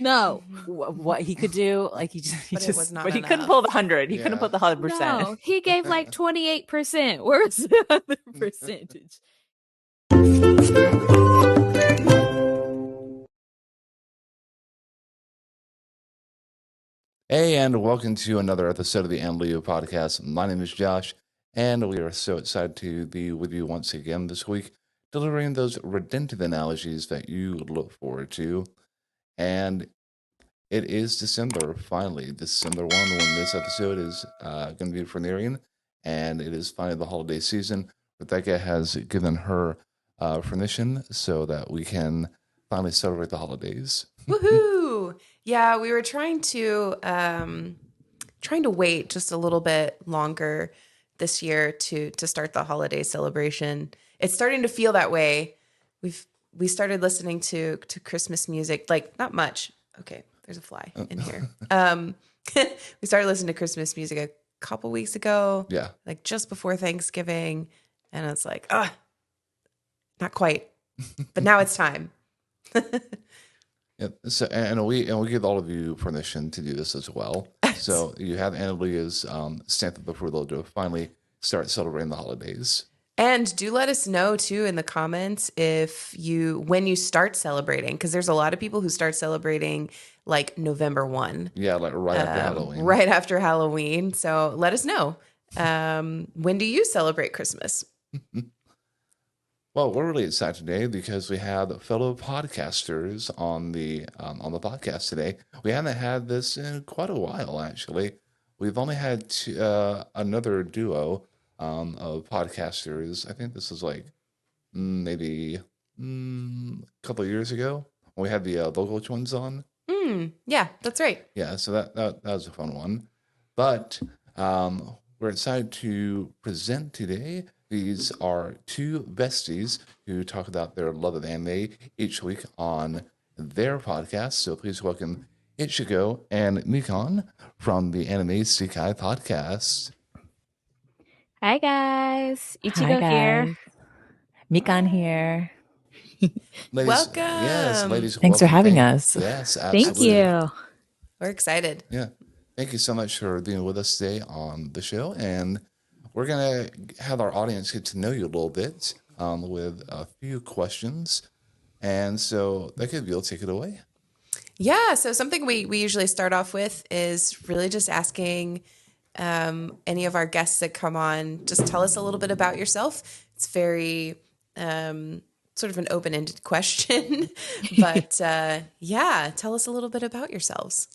No, what he could do. Like he But it was not but he couldn't enough. pull the 100. He Yeah. couldn't put the 100%. no, he gave like 28%. Where's the other percentage? Hey, and welcome to another episode of the Anime podcast. My name is Josh, and we are so excited to be with you once again this week, delivering those redemptive analogies that you look forward to. And it is December, finally, December 1, when this episode is going to be premiering, and it is finally the holiday season. Rebecca has given her permission so that we can finally celebrate the holidays. Woohoo! Yeah, we were trying to wait just a little bit longer this year to start the holiday celebration. It's starting to feel that way. We started listening to Christmas music, like not much. Okay, there's a fly in here. We started listening to Christmas music a couple weeks ago. Yeah. Like just before Thanksgiving, and it's like, not quite, but now it's time. Yeah, so and we give all of you permission to do this as well. So you have Annalia's stamp of approval to finally start celebrating the holidays. And do let us know too in the comments when you start celebrating, because there's a lot of people who start celebrating like November 1. Yeah, like right after Halloween. Right after Halloween. So let us know. When do you celebrate Christmas? Well, we're really excited today because we have fellow podcasters on the podcast today. We haven't had this in quite a while, actually. We've only had another duo of podcasters. I think this is like maybe a couple of years ago when we had the local twins on. Yeah, that's right. Yeah, so that was a fun one. But we're excited to present today. These are two besties who talk about their love of anime each week on their podcast. So please welcome Ichigo and Mikan from the Anime Sekai podcast. Hi guys, Hi, Ichigo here. guys. Mikan here. Ladies, Welcome. Yes, ladies. Thanks for welcome. having Thank- us. Yes, absolutely. Thank you. We're excited. Yeah. Thank you so much for being with us today on the show. And we're going to have our audience get to know you a little bit with a few questions. And so, Becca, you'll take it away. Yeah, so something we usually start off with is really just asking any of our guests that come on, just tell us a little bit about yourself. It's very sort of an open-ended question, but yeah, tell us a little bit about yourselves.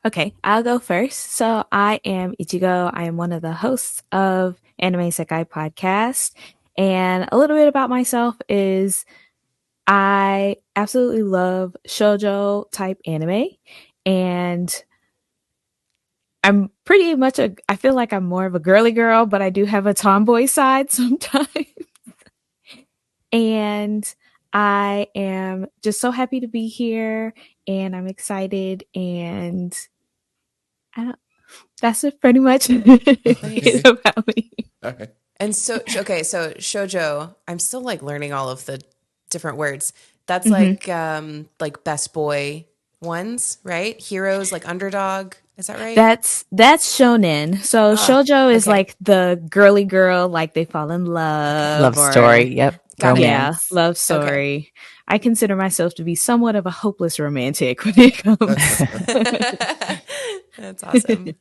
Okay, I'll go first. So I am Ichigo. I am one of the hosts of Anime Sekai podcast. And a little bit about myself is I absolutely love shoujo type anime. And I'm pretty much I feel like I'm more of a girly girl, but I do have a tomboy side sometimes. And I am just so happy to be here and I'm excited and that's it pretty much about me. All right. And so shoujo, I'm still like learning all of the different words. That's like best boy ones, right? Heroes, like underdog. Is that right? That's shonen. So shoujo is like the girly girl, like they fall in love. Story. Yep. Got it. Yeah, love story. Okay. I consider myself to be somewhat of a hopeless romantic when it comes. That's awesome.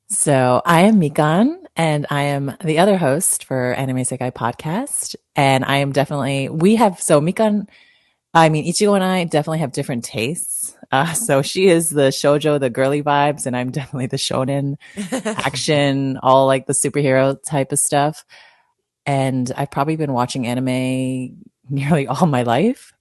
So I am Mikan, and I am the other host for Anime Sekai podcast. And I am Mikan, Ichigo and I definitely have different tastes. So she is the shoujo, the girly vibes, and I'm definitely the shonen action, all like the superhero type of stuff. And I've probably been watching anime nearly all my life.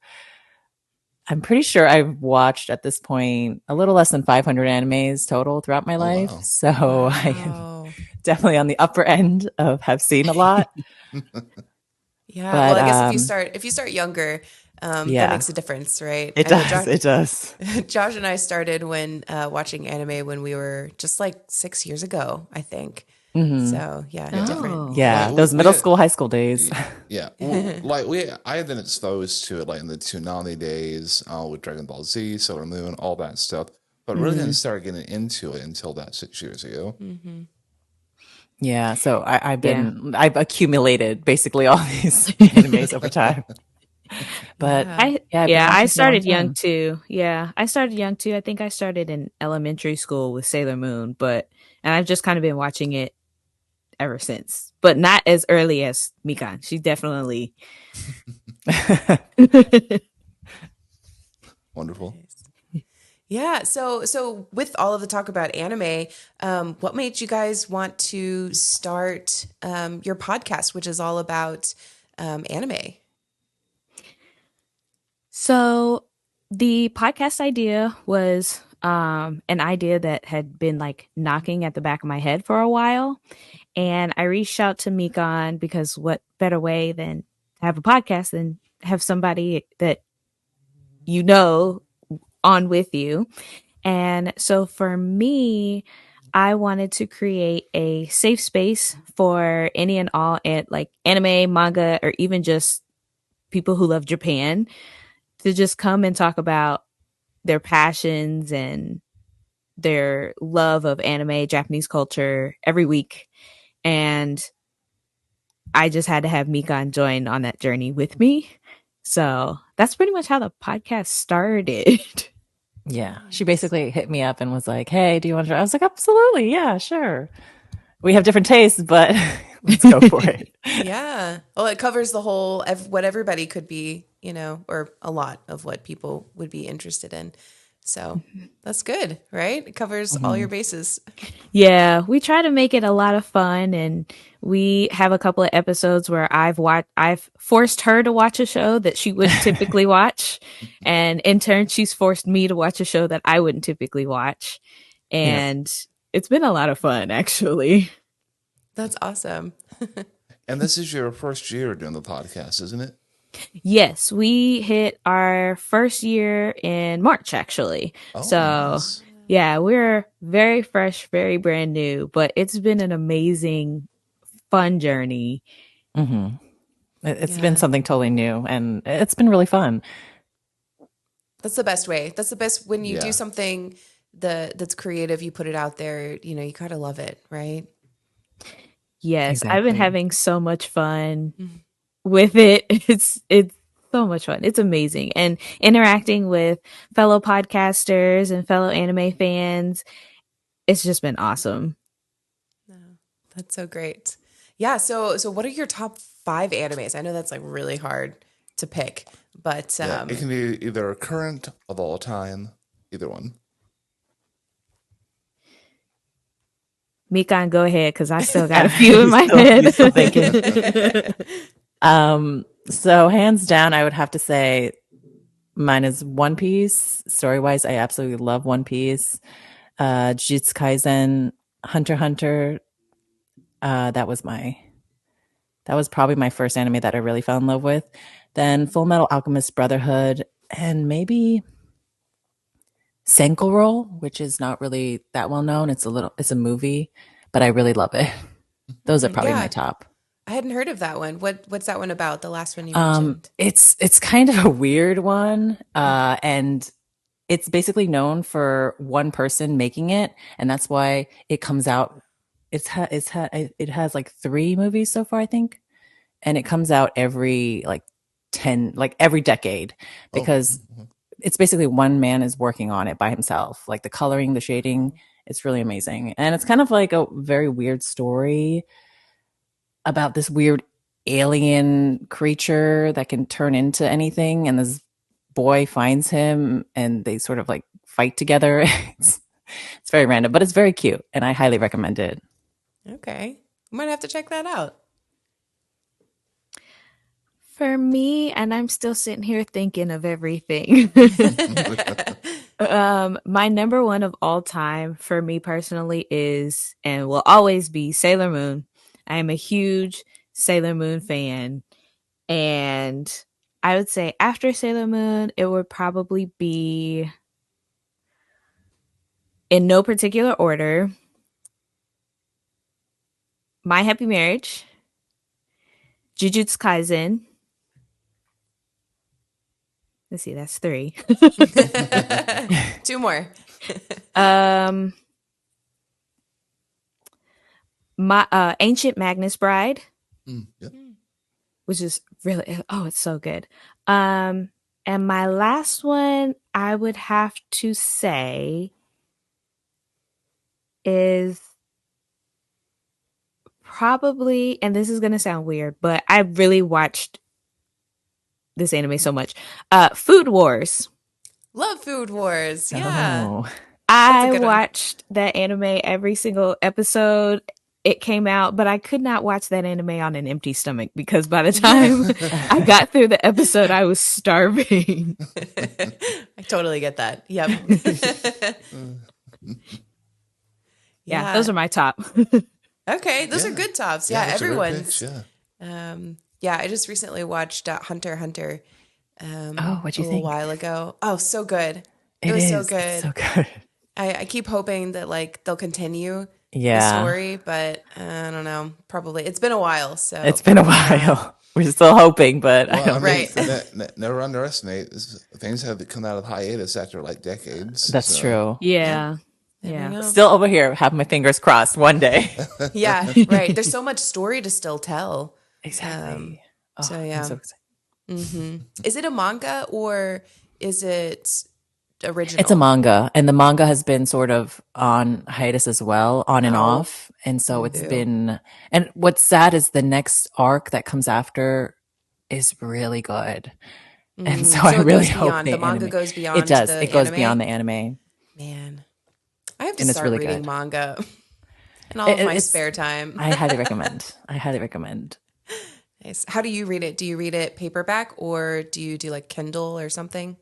I'm pretty sure I've watched at this point a little less than 500 animes total throughout my life. Wow. So I am definitely on the upper end of have seen a lot. Yeah. But, well, I guess if you start younger, that makes a difference, right? It does. Josh and I started watching anime when we were just like 6 years ago, I think. Hmm. So yeah, different. Oh. Like Yeah, those middle school, high school days. yeah, I had been exposed to it like in the Toonami days with Dragon Ball Z, Sailor Moon, all that stuff, but really didn't Mm. start getting into it until that 6 years ago. Hmm. Yeah, so Yeah. I've accumulated basically all these animes over time. But Yeah. yeah, I've been I watching for a long started young time. too. Yeah, I started young too. I think I started in elementary school with Sailor Moon, and I've just kind of been watching it ever since. But not as early as Mikan. She definitely Wonderful. Nice. Yeah. So with all of the talk about anime, what made you guys want to start your podcast, which is all about anime? So the podcast idea was an idea that had been like knocking at the back of my head for a while. And I reached out to Mikan because what better way than to have a podcast than have somebody that you know on with you. And so for me, I wanted to create a safe space for any and all like anime, manga, or even just people who love Japan to just come and talk about their passions and their love of anime, Japanese culture every week. And I just had to have Mikan join on that journey with me. So that's pretty much how the podcast started. Yeah, she Nice. basically hit me up and was like, "Hey, do you want to try?" I was like, "Absolutely, yeah, sure." We have different tastes, but let's go for it. Yeah. Well, it covers the whole what everybody could be, or a lot of what people would be interested in. So that's good, right? It covers all your Mhm. bases. Yeah, we try to make it a lot of fun, and we have a couple of episodes where I've forced her to watch a show that she wouldn't typically watch, and in turn she's forced me to watch a show that I wouldn't typically watch. Yep. And it's been a lot of fun actually. That's awesome. And this is your first year doing the podcast, isn't it? Yes, we hit our first year in March, actually. Oh, So, nice. yeah, we're very fresh, very brand new, but it's been an amazing, fun journey. Hmm. It's been Yeah. something totally new, and it's been really fun. That's the best way. That's the best when you do Yeah. something that's creative, you put it out there, you gotta love it, right? Yes, I've been Exactly. having so much fun Mhm. with it. It's so much fun. It's amazing. And interacting with fellow podcasters and fellow anime fans, it's just been awesome. No, that's so great. Yeah, so what are your top 5 animes? I know that's like really hard to pick, but Yeah. It can be either current of all time, either one. Mikan, go ahead because I still got a few in He's my still he's still thinking. head. So hands down, I would have to say mine is One Piece. Story wise, I absolutely love One Piece. Jujutsu Kaisen, Hunter x Hunter. That was probably my first anime that I really fell in love with. Then Full Metal Alchemist Brotherhood, and maybe Senko Roll, which is not really that well known. It's a movie, but I really love it. Those are probably my yeah, top. I hadn't heard of that one. What's that one about? The last one you mentioned. It's kind of a weird one, and it's basically known for one person making it, and that's why it comes out. It has like 3 movies so far, I think, and it comes out every like 10, like every decade, Oh, because it's basically one man is working on it by himself, like the coloring, the shading. It's really amazing, and it's kind of like a very weird story about this weird alien creature that can turn into anything, and this boy finds him and they sort of like fight together. It's very random, but it's very cute and I highly recommend it. Okay. I might have to check that out. For me, and I'm still sitting here thinking of everything. My number one of all time for me personally is and will always be Sailor Moon. I am a huge Sailor Moon fan. And I would say after Sailor Moon, it would probably be in no particular order My Happy Marriage, Jujutsu Kaisen. Let's see, that's 3. Two more. um, my Ancient Magnus Bride, Yep. which is really it's so good. And my last one, I would have to say, is probably, and this is gonna sound weird, but I really watched this anime so much. Food Wars. Love Food Wars. Yeah. Oh, That's a I good one. watched that anime every single episode it came out, but I could not watch that anime on an empty stomach because by the time I got through the episode, I was starving. I totally get that. Yep. Yeah, those are my top. Okay, those are good tops. Yeah, that's a great everyone's. pitch, yeah. Yeah, I just recently watched Hunter x Hunter oh, what'd a you little think? while ago. Oh, so good. It It was is. so good. It's so good. I keep hoping that like they'll continue the Yeah, story, but I don't know. Probably it's been a while, so it's been a probably not. while. We're still hoping, but I Well, don't I mean, Right. never underestimate things have come out of hiatus after like decades. That's so. true. Yeah. Never Yeah. know. Still over here, have my fingers crossed one day. Yeah, right. There's so much story to still tell. Exactly. So I'm yeah. so excited. Is it a manga or is it original? It's a manga, and the manga has been sort of on hiatus as well, on and Oh. off. And so it's Ew. been, and what's sad is the next arc that comes after is really good. And so I it really goes hope beyond the manga anime, goes beyond. it does. The It goes anime? beyond the anime. Man, I have to And it's start really reading good. manga in all of my It's- spare time. I highly recommend. I highly recommend. Nice. How do you read it? Do you read it paperback or do you do like Kindle or something?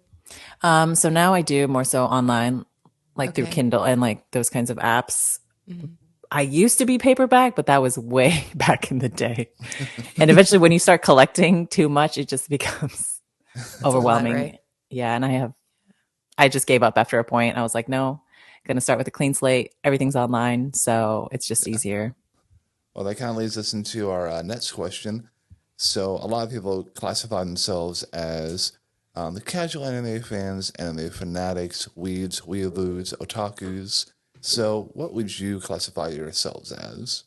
So now I do more so online, like through Okay. Kindle and like those kinds of apps. I used to be paperback, but that was way back in the day. And eventually when you start collecting too much, it just becomes overwhelming. right? Yeah. And I just gave up after a point. I was like, no, going to start with a clean slate. Everything's online. So it's just easier. Well, that kind of leads us into our next question. So, a lot of people classify themselves as the casual anime fans, anime fanatics, weeds, weeaboos, otakus. So, what would you classify yourselves as?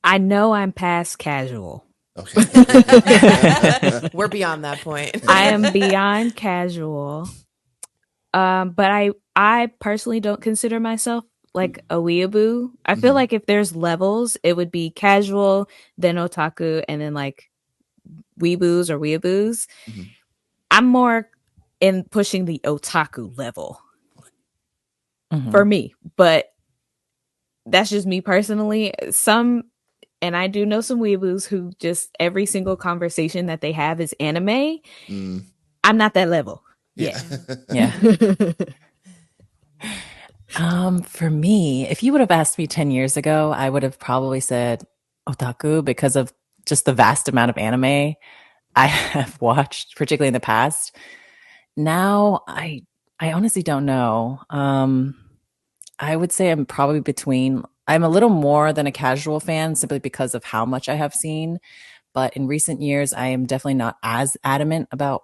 I know I'm past casual. Okay. We're beyond that point. I am beyond casual. But I personally don't consider myself like a weeaboo. I feel like if there's levels, it would be casual, then otaku, and then like weeboos or weeaboos. I'm more in pushing the otaku level for me, but that's just me personally. And I do know some weeaboos who just every single conversation that they have is anime. I'm not that level. Yeah. Yeah. For me, if you would have asked me 10 years ago, I would have probably said otaku because of just the vast amount of anime I have watched, particularly in the past. Now, I honestly don't know. I would say I'm probably between, I'm a little more than a casual fan simply because of how much I have seen. But in recent years, I am definitely not as adamant about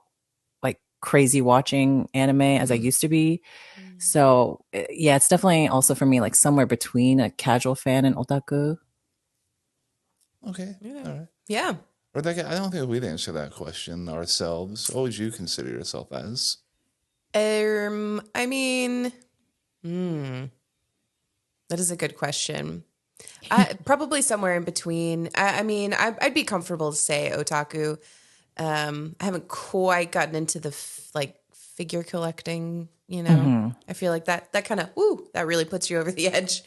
like crazy watching anime as I used to be. So yeah, it's definitely also for me like somewhere between a casual fan and otaku. Okay. All right. Yeah. Rebecca, I don't think we'd answer that question ourselves. What would you consider yourself as? I mean, that is a good question. Probably somewhere in between. I mean, I'd be comfortable to say otaku. I haven't quite gotten into the like figure collecting. You know, I feel like that kind of that really puts you over the edge.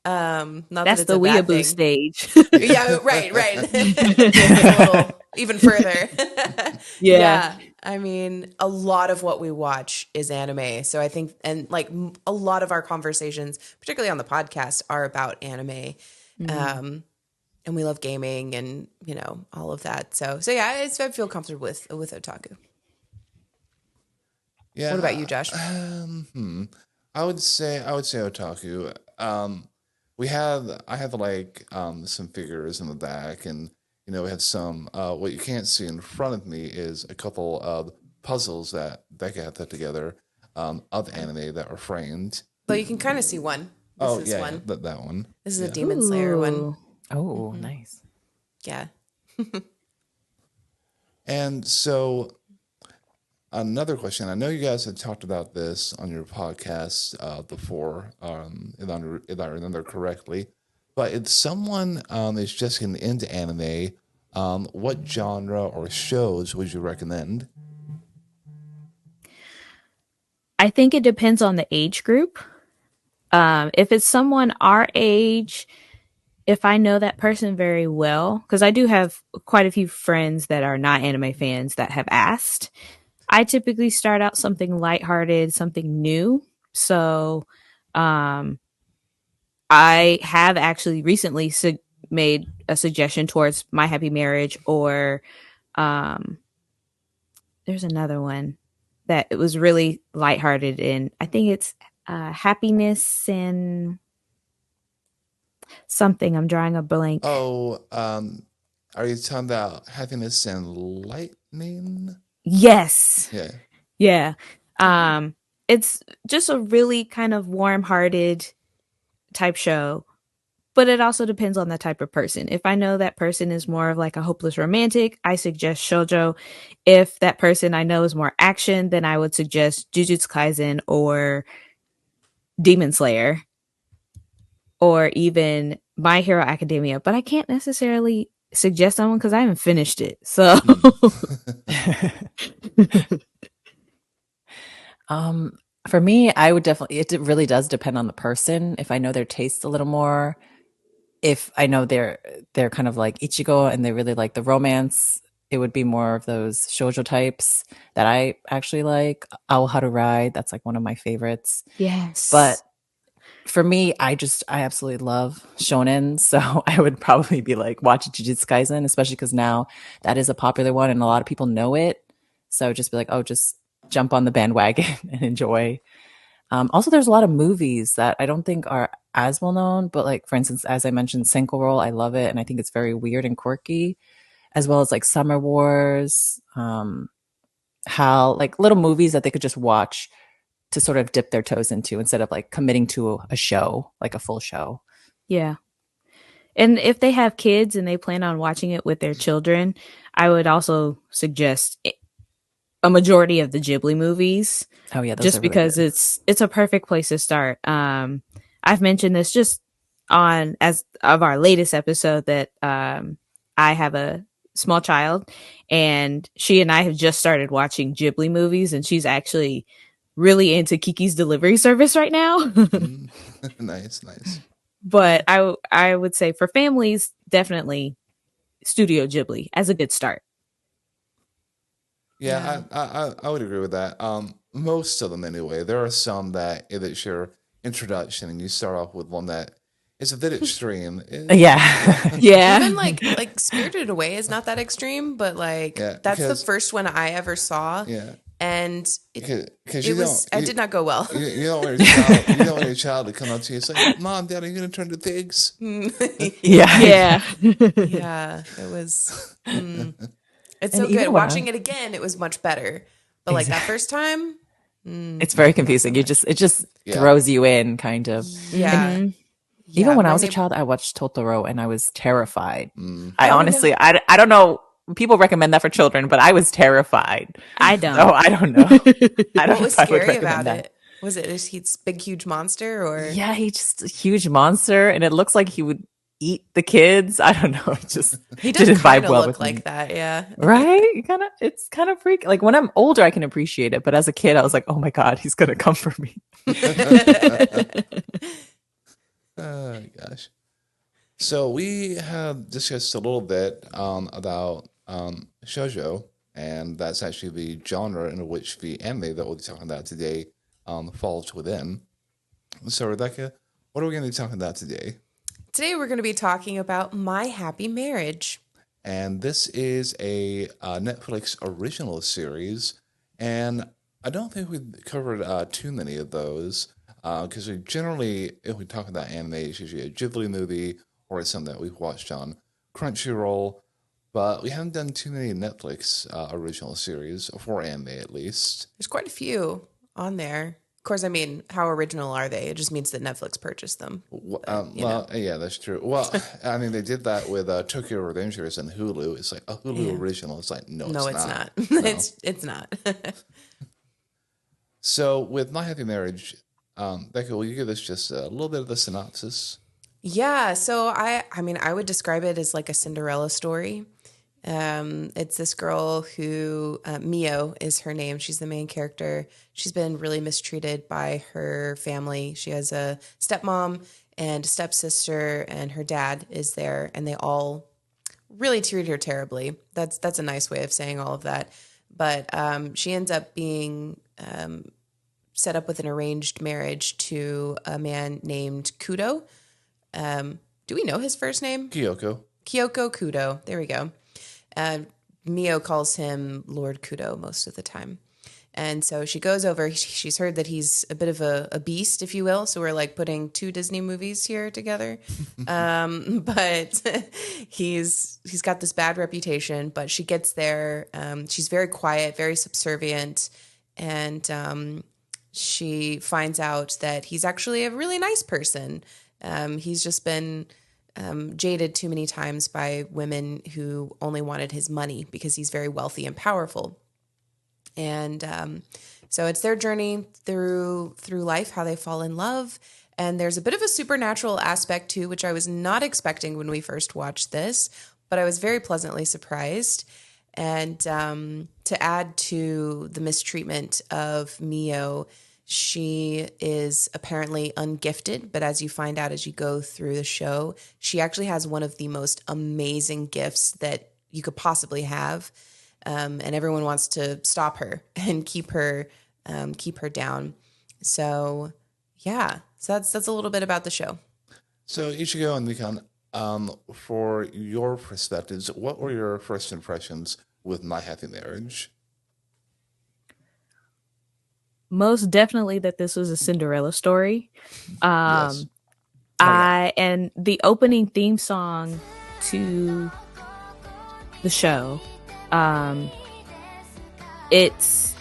Not That's that it's the a bad weeaboo thing. stage. Yeah, right. It's a little even further. Yeah. I mean, a lot of what we watch is anime. So I think, and like a lot of our conversations, particularly on the podcast, are about anime. And we love gaming and, you know, all of that. So yeah, I feel comfortable with otaku. Yeah. What about you, Josh? I would say otaku. I have like some figures in the back, and we have some. What you can't see in front of me is a couple of puzzles that Becca had put together of anime that were framed. Well, you can kind of see one. This Oh is yeah, yeah, one. that one. This is a Yeah. Demon Slayer one. Ooh. Oh, nice. Yeah. And so another question. I know you guys had talked about this on your podcast before, if I remember correctly. But if someone is just getting into anime, what genre or shows would you recommend? I think it depends on the age group. If it's someone our age, if I know that person very well, because I do have quite a few friends that are not anime fans that have asked, I typically start out something lighthearted, something new. So, um, I have actually recently made a suggestion towards My Happy Marriage, or um, there's another one that it was really lighthearted, and I think it's Happiness and something. I'm drawing a blank. Oh, are you talking about Happiness and Lightning? Yes. Yeah. Yeah. It's just a really kind of warm-hearted type show, but it also depends on the type of person. If I know that person is more of like a hopeless romantic, I suggest shoujo. If that person I know is more action, then I would suggest Jujutsu Kaisen or Demon Slayer, or even My Hero Academia. But I can't necessarily suggest someone because I haven't finished it. So Um, for me, I would definitely, it really does depend on the person. If I know their taste a little more, if I know they're kind of like Ichigo and they really like the romance, it would be more of those shoujo types that I actually like. Ao Harurai, that's like one of my favorites. But yes. for me, I absolutely love shonen, so I would probably be like watch Jujutsu Kaisen, especially because now that is a popular one and a lot of people know it. So just be like, oh, just jump on the bandwagon and enjoy. Also, there's a lot of movies that I don't think are as well known, but like for instance, as I mentioned, Senko Roll, I love it, and I think it's very weird and quirky, as well as like Summer Wars, how like little movies that they could just watch to sort of dip their toes into instead of like committing to a show, like a full show. Yeah. And if they have kids and they plan on watching it with their children, I would also suggest a majority of the Ghibli movies, Oh yeah, those are just really because good. it's a perfect place to start. I've mentioned this just on as of our latest episode that I have a small child, and she and I have just started watching Ghibli movies, and she's actually really into Kiki's Delivery Service right now. Mm. Nice, nice. But I would say for families, definitely Studio Ghibli as a good start. Yeah, I would agree with that. Most of them anyway. There are some that if it's your introduction and you start off with one that is a bit extreme. Yeah. Even Yeah. like Spirited Away is not that extreme, but like Yeah, that's the because first one I ever saw, yeah, and because it did not go well. you don't want your child you don't want your child to come up to you and say, "Mom, Dad, are you going to turn to pigs?" Yeah. Yeah. Yeah, it was. It's And so even good. when Watching it again, it was much better. But like that exactly, first time, it's very not so confusing. much. It just Yeah. throws you in kind of. Yeah, And Hmm. even yeah. when I My was a neighbor. child, I watched Totoro and I was terrified. Mm. I Oh no. honestly, I don't know. People recommend that for children, but I was terrified. I So don't. I don't know. I don't What know was if I would scary about recommend that. it? Was it he's big huge monster or? Yeah, he's just a huge monster, and it looks like he would eat the kids. I don't know. It just He does didn't kind vibe of well look with me. like that, yeah. Right? It's kind of freaky. Like when I'm older, I can appreciate it, but as a kid, I was like, oh my god, he's gonna come for me. Oh, gosh. So we have discussed a little bit about shoujo, and that's actually the genre in which the anime that we'll be talking about today falls within. So Rebecca, what are we going to be talking about today? Today we're going to be talking about My Happy Marriage. And this is a Netflix original series, and I don't think we've covered too many of those. Because we generally, if we talk about anime, it's usually a Ghibli movie or it's something that we've watched on Crunchyroll. But we haven't done too many Netflix original series, for anime at least. There's quite a few on there. Of course, I mean, how original are they? It just means that Netflix purchased them. Yeah, that's true. Well, I mean, they did that with Tokyo Revengers and Hulu. It's like a Hulu original. It's like, no, No, it's it's not. not. No. It's not. So with My Happy Marriage, Becca, will you give us just a little bit of the synopsis? Yeah, so I mean, I would describe it as like a Cinderella story. It's this girl who Miyo is her name. She's the main character. She's been really mistreated by her family. She has a stepmom and a stepsister, and her dad is there, and they all really treat her terribly. That's a nice way of saying all of that. But she ends up being set up with an arranged marriage to a man named Kudo. Do we know his first name? Kyoko. Kyoko Kudo. There we go. Mio calls him Lord Kudo most of the time. And so she goes over. She's heard that he's a bit of a beast, if you will. So we're like putting two Disney movies here together. But he's got this bad reputation. But she gets there. She's very quiet, very subservient, and she finds out that he's actually a really nice person. He's just been jaded too many times by women who only wanted his money because he's very wealthy and powerful. And so it's their journey through life, how they fall in love. And there's a bit of a supernatural aspect too, which I was not expecting when we first watched this, but I was very pleasantly surprised. And to add to the mistreatment of Mio, she is apparently ungifted, but as you find out as you go through the show, she actually has one of the most amazing gifts that you could possibly have. And everyone wants to stop her and keep her down. So yeah, so that's a little bit about the show. So Ichigo and Mikan, for your perspectives, what were your first impressions with My Happy Marriage? Most definitely that this was a Cinderella story. Yes. And the opening theme song to the show, it's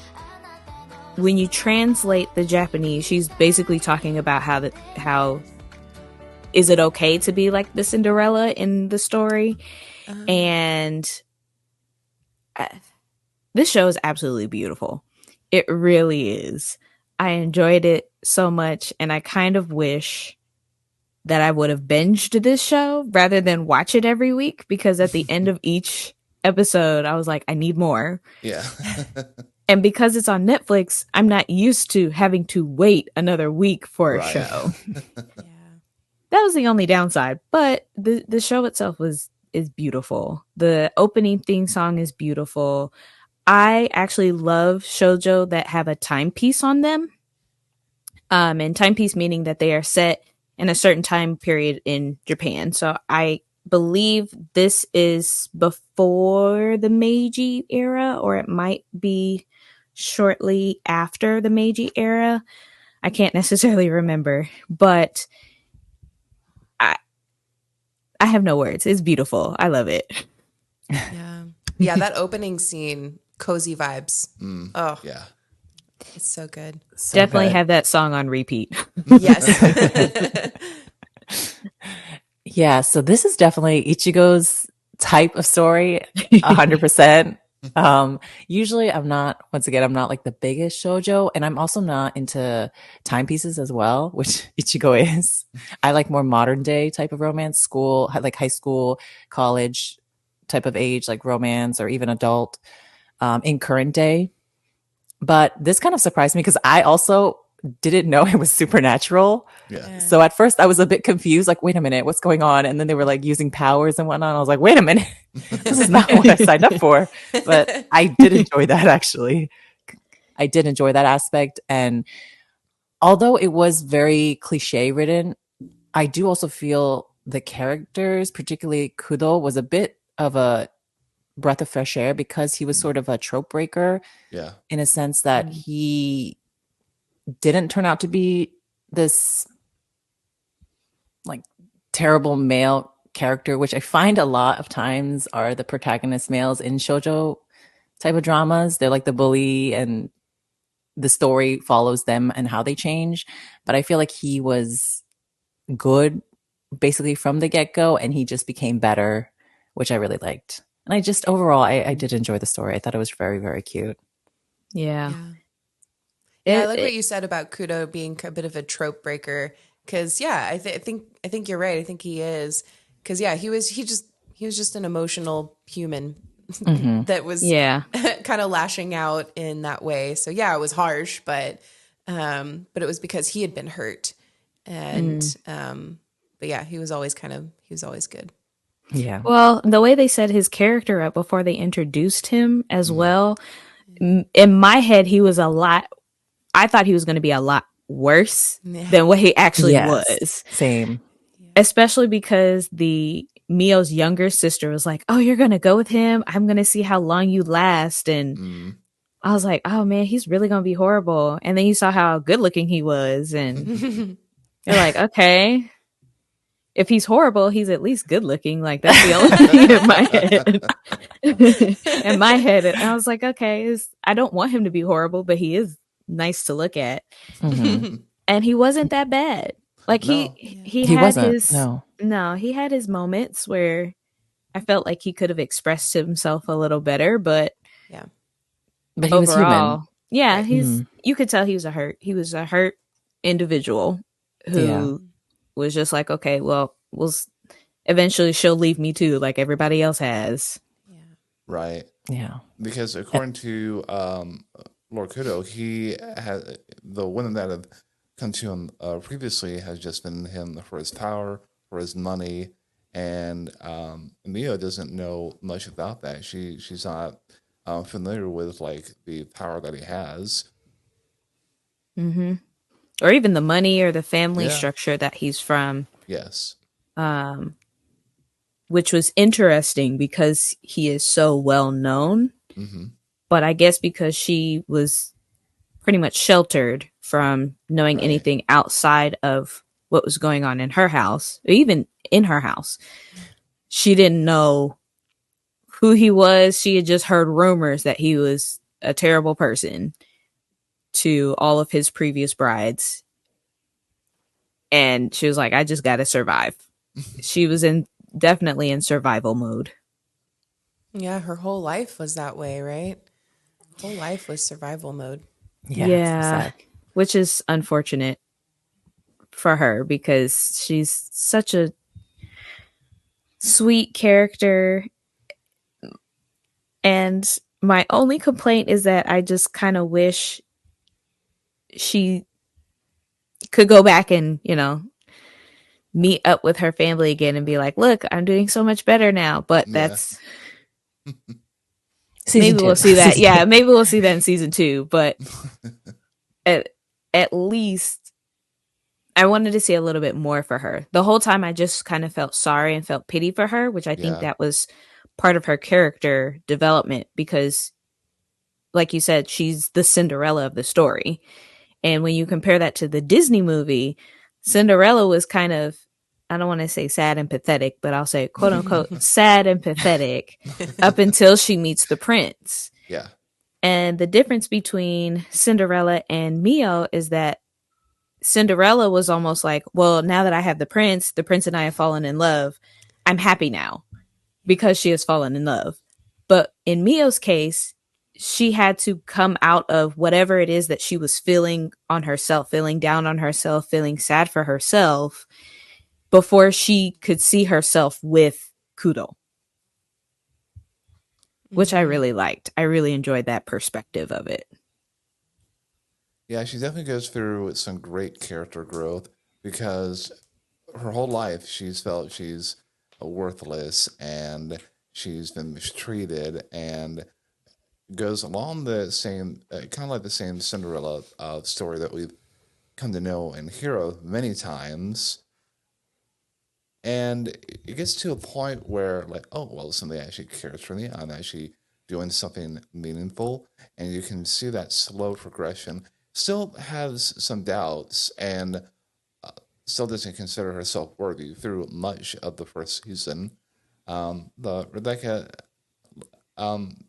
when you translate the Japanese, she's basically talking about how is it okay to be like the Cinderella in the story, and this show is absolutely beautiful. It really is. I enjoyed it so much, and I kind of wish that I would have binged this show rather than watch it every week, because at the end of each episode, I was like, I need more. Yeah. And because it's on Netflix, I'm not used to having to wait another week for a show. That was the only downside, but the show itself is beautiful. The opening theme song is beautiful. I actually love shoujo that have a timepiece on them. And timepiece meaning that they are set in a certain time period in Japan. So I believe this is before the Meiji era, or it might be shortly after the Meiji era. I can't necessarily remember, but I have no words. It's beautiful. I love it. Yeah, that opening scene, cozy vibes. Oh, Yeah. it's so good. So Definitely good. have that song on repeat. Yes. Yeah, so this is definitely Ichigo's type of story, 100%. Usually I'm not like the biggest shoujo, and I'm also not into timepieces as well, which Ichigo is. I like more modern day type of romance, school, like high school, college type of age, like romance or even adult, in current day. But this kind of surprised me because I also didn't know it was supernatural. Yeah. So at first I was a bit confused, like, wait a minute, what's going on? And then they were like using powers and whatnot. I was like, wait a minute, this is not what I signed up for. But I did enjoy that, actually. I did enjoy that aspect. And although it was very cliche written, I do also feel the characters, particularly Kudo, was a bit of a breath of fresh air because he was sort of a trope breaker Yeah. in a sense that he didn't turn out to be this like terrible male character, which I find a lot of times are the protagonist males in shoujo type of dramas. They're like the bully, and the story follows them and how they change. But I feel like he was good basically from the get go, and he just became better, which I really liked. And I just overall, I did enjoy the story. I thought it was very, very cute. Yeah. Yeah. Yeah, I It, like what it you said about Kudo being a bit of a trope breaker. Because yeah, I think you're right. I think he is. Because yeah, he was just an emotional human Mm-hmm. that was yeah. kind of lashing out in that way. So yeah, it was harsh, but it was because he had been hurt, and Mm. but yeah, he was always good. Yeah. Well, the way they set his character up before they introduced him as Mm. well, in my head, he was a lot. I thought he was going to be a lot worse Yeah, than what he actually Yes. was, Same. especially because the Mio's younger sister was like, "Oh, you're going to go with him? I'm going to see how long you last." And Mm. I was like, "Oh man, he's really going to be horrible." And then you saw how good looking he was, and you're like, "Okay, if he's horrible, he's at least good looking." Like that's the only thing in my head. In my head, and I was like, "Okay, I don't want him to be horrible, but he is nice to look at." Mm-hmm. And he wasn't that bad. Like No. Yeah. he He had wasn't. his No. no, he had his moments where I felt like he could have expressed himself a little better, but Yeah. But he was human. overall, yeah, Right. Mm-hmm. you could tell he was a hurt individual Yeah. who was just like, okay, well, eventually she'll leave me too, like everybody else has. Yeah. Right. Yeah. Because according to Lord Kudo, he had the women that have come to him previously has just been him for his power, for his money, and Miyo doesn't know much about that. She's not familiar with like the power that he has. Hmm. Or even the money or the family Yeah. structure that he's from, Yes. um, which was interesting because he is so well known. Mm-hmm. But I guess because she was pretty much sheltered from knowing Right. anything outside of what was going on in her house, or even in her house, she didn't know who he was. She had just heard rumors that he was a terrible person to all of his previous brides. And she was like, I just got to survive. She was definitely in survival mode. Yeah, her whole life was that way, right? Whole life was survival mode. Yeah. So Yeah, sad. which is unfortunate for her because she's such a sweet character. And my only complaint is that I just kind of wish she could go back and, meet up with her family again and be like, look, I'm doing so much better now. But Yeah. that's Season maybe we'll two. see that. Season Yeah, two. maybe we'll see that in season 2. But at, at least I wanted to see a little bit more for her. The whole time I just kind of felt sorry and felt pity for her, which I think Yeah. that was part of her character development because, like you said, she's the Cinderella of the story. And when you compare that to the Disney movie, Cinderella was kind of, I don't want to say sad and pathetic, but I'll say quote unquote sad and pathetic up until she meets the prince. Yeah. And the difference between Cinderella and Mio is that Cinderella was almost like, well, now that I have the prince and I have fallen in love. I'm happy now because she has fallen in love. But in Mio's case, she had to come out of whatever it is that she was feeling on herself, feeling down on herself, feeling sad for herself before she could see herself with Kudo, which I Mm-hmm. really liked. I really enjoyed that perspective of it. Yeah, she definitely goes through some great character growth because her whole life she's felt she's worthless and she's been mistreated and goes along the same, kind of like the same Cinderella story that we've come to know and hear of many times. And it gets to a point where, like, oh, well, somebody actually cares for me. I'm actually doing something meaningful. And you can see that slow progression. Still has some doubts and still doesn't consider herself worthy through much of the first season. The Rebecca, um,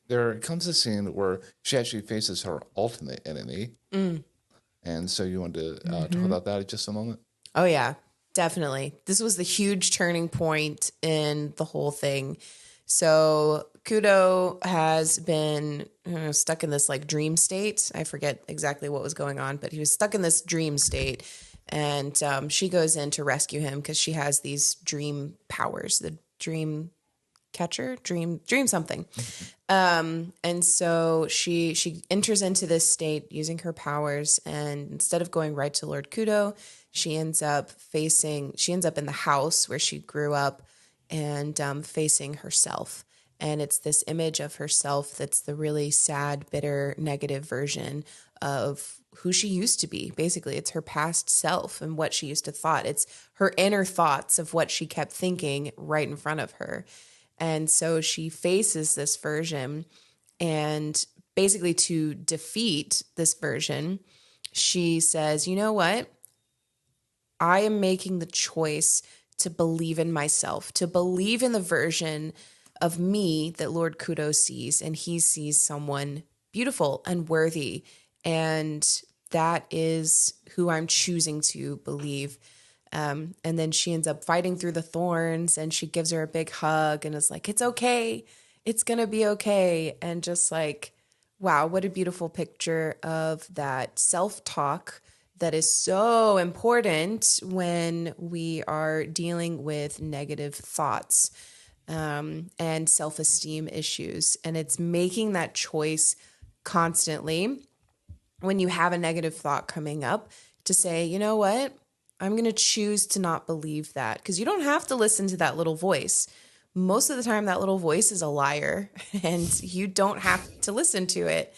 there comes a scene where she actually faces her ultimate enemy, Mm. and so you want to talk Mm-hmm. about that in just a moment. Oh, yeah, definitely. This was the huge turning point in the whole thing. So Kudo has been stuck in this like dream state. I forget exactly what was going on, but he was stuck in this dream state. And she goes in to rescue him because she has these dream powers, the dream catcher, dream something. And so she enters into this state using her powers, and instead of going right to Lord Kudo, she ends up in the house where she grew up, and facing herself. And it's this image of herself that's the really sad, bitter, negative version of who she used to be. Basically, it's her past self and what she used to thought. It's her inner thoughts of what she kept thinking right in front of her. And so she faces this version, and basically to defeat this version, she says, "You know what? I am making the choice to believe in myself, to believe in the version of me that Lord Kudo sees, and he sees someone beautiful and worthy. And that is who I'm choosing to believe." And then she ends up fighting through the thorns, and she gives her a big hug and is like, "It's okay. It's going to be okay." And just like, wow, what a beautiful picture of that self-talk that is so important when we are dealing with negative thoughts and self-esteem issues. And it's making that choice constantly when you have a negative thought coming up to say, "You know what? I'm going to choose to not believe that." Because you don't have to listen to that little voice. Most of the time, that little voice is a liar, and you don't have to listen to it.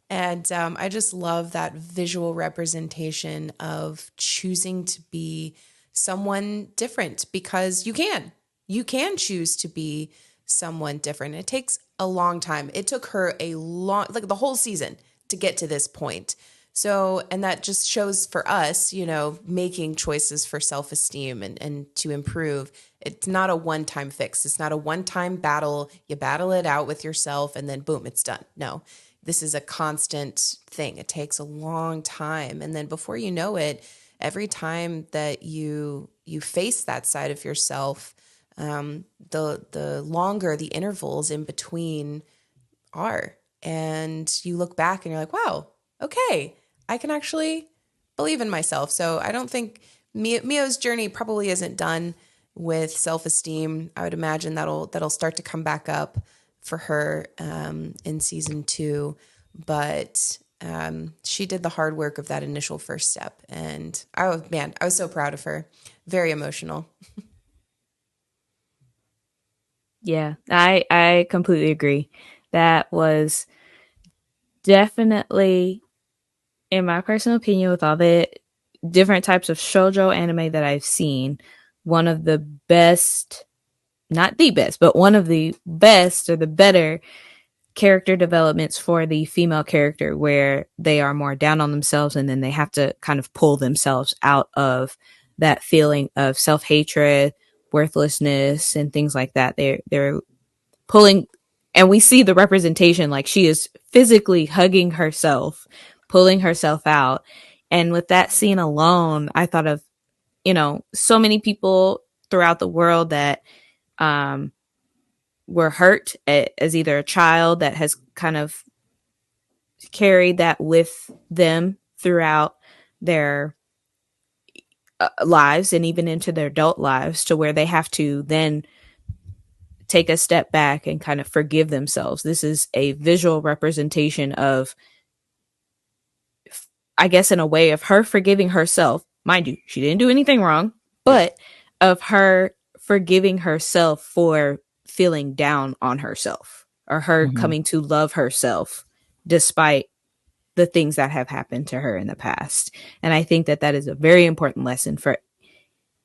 And I just love that visual representation of choosing to be someone different, because you can. You can choose to be someone different. It takes a long time. It took her a long, like the whole season to get to this point. So, and that just shows for us, making choices for self esteem and to improve. It's not a one time fix. It's not a one time battle. You battle it out with yourself and then boom, it's done. No, this is a constant thing. It takes a long time. And then before you know it, every time that you face that side of yourself, the longer the intervals in between are. And you look back and you're like, wow, okay, I can actually believe in myself. So I don't think Miyo's journey probably isn't done with self-esteem. I would imagine that'll start to come back up for her in season 2. But she did the hard work of that initial first step. And I was so proud of her. Very emotional. Yeah, I completely agree. That was definitely, in my personal opinion, with all the different types of shoujo anime that I've seen, one of the best, not the best, but one of the best or the better character developments for the female character, where they are more down on themselves and then they have to kind of pull themselves out of that feeling of self-hatred, worthlessness, and things like that. They're pulling, and we see the representation, like she is physically hugging herself, pulling herself out. And with that scene alone, I thought of, so many people throughout the world that um were hurt as either a child that has kind of carried that with them throughout their lives and even into their adult lives, to where they have to then take a step back and kind of forgive themselves. This is a visual representation of, I guess, in a way, of her forgiving herself. Mind you, she didn't do anything wrong, Yeah. but of her forgiving herself for feeling down on herself, or her Mm-hmm. coming to love herself despite the things that have happened to her in the past. And I think that that is a very important lesson for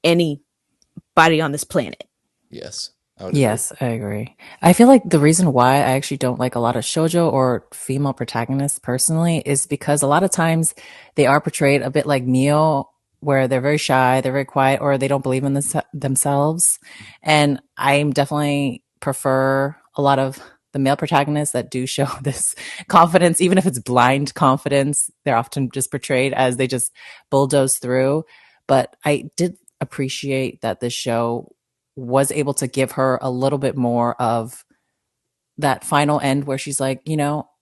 anybody on this planet. Yes, I would agree. Yes, I agree. I feel like the reason why I actually don't like a lot of shoujo or female protagonists personally is because a lot of times they are portrayed a bit like Miyo where they're very shy, they're very quiet, or they don't believe in themselves. And I definitely prefer a lot of the male protagonists that do show this confidence, even if it's blind confidence. They're often just portrayed as they just bulldoze through. But I did appreciate that this show was able to give her a little bit more of that final end where she's like,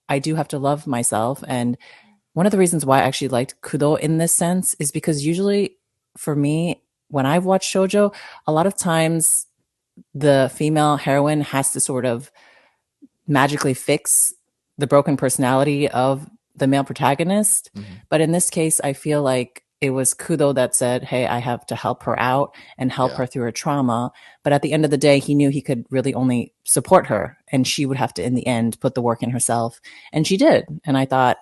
I do have to love myself. And one of the reasons why I actually liked Kudo in this sense is because usually for me, when I've watched shoujo, a lot of times the female heroine has to sort of magically fix the broken personality of the male protagonist. Mm-hmm. But in this case, I feel like it was Kudo that said, hey, I have to help her out and help her through her trauma. But at the end of the day, he knew he could really only support her, and she would have to, in the end, put the work in herself. And she did. And I thought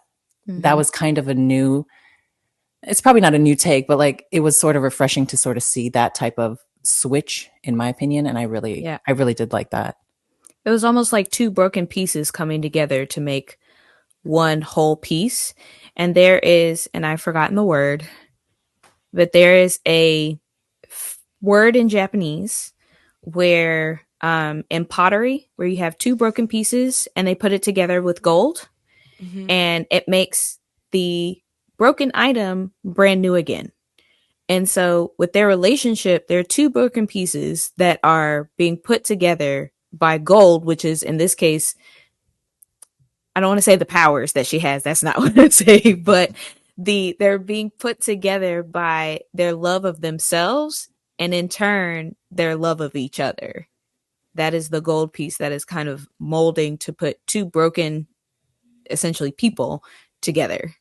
that was kind of it's probably not a new take, but like it was sort of refreshing to sort of see that type of switch, in my opinion. And I really did like that. It was almost like two broken pieces coming together to make one whole piece. And there is, and I've forgotten the word, but there is a word in Japanese where in pottery, where you have two broken pieces and they put it together with gold, and it makes the broken item brand new again. And so with their relationship, there are two broken pieces that are being put together by gold, which is in this case, I don't want to say the powers that she has. That's not what I'd say, but they're being put together by their love of themselves and in turn their love of each other. That is the gold piece that is kind of molding to put two broken, essentially, people together.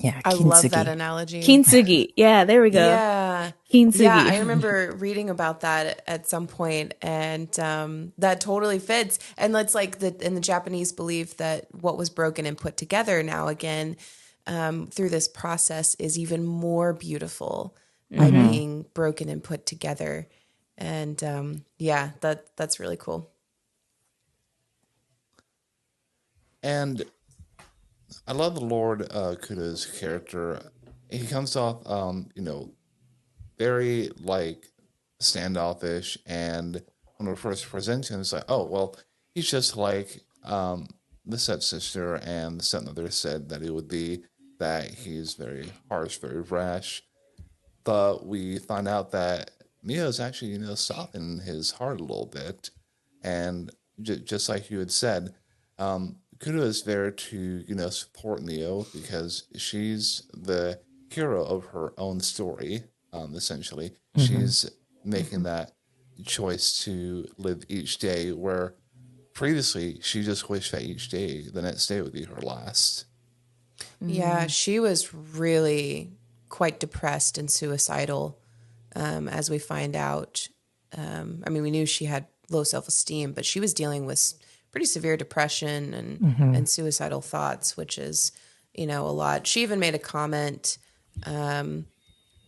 Yeah, I love that analogy. Kintsugi. Yeah, there we go. Yeah. Kintsugi. Yeah, I remember reading about that at some point, and that totally fits. And it's like in the Japanese belief that what was broken and put together now again through this process is even more beautiful by being broken and put together. And that's really cool. And I love the Lord Kuda's character. He comes off, very like standoffish, and when we first present him, it's like, oh well, he's just like the stepsister and the stepmother said that he would be. That he's very harsh, very rash. But we find out that Miyo's actually, softened his heart a little bit, and just like you had said, Kudo is there to, support Miyo because she's the hero of her own story, essentially. She's making that choice to live each day where previously she just wished that each day, the next day would be her last. Yeah, she was really quite depressed and suicidal, as we find out. We knew she had low self-esteem, but she was dealing with pretty severe depression and suicidal thoughts, which is, a lot. She even made a comment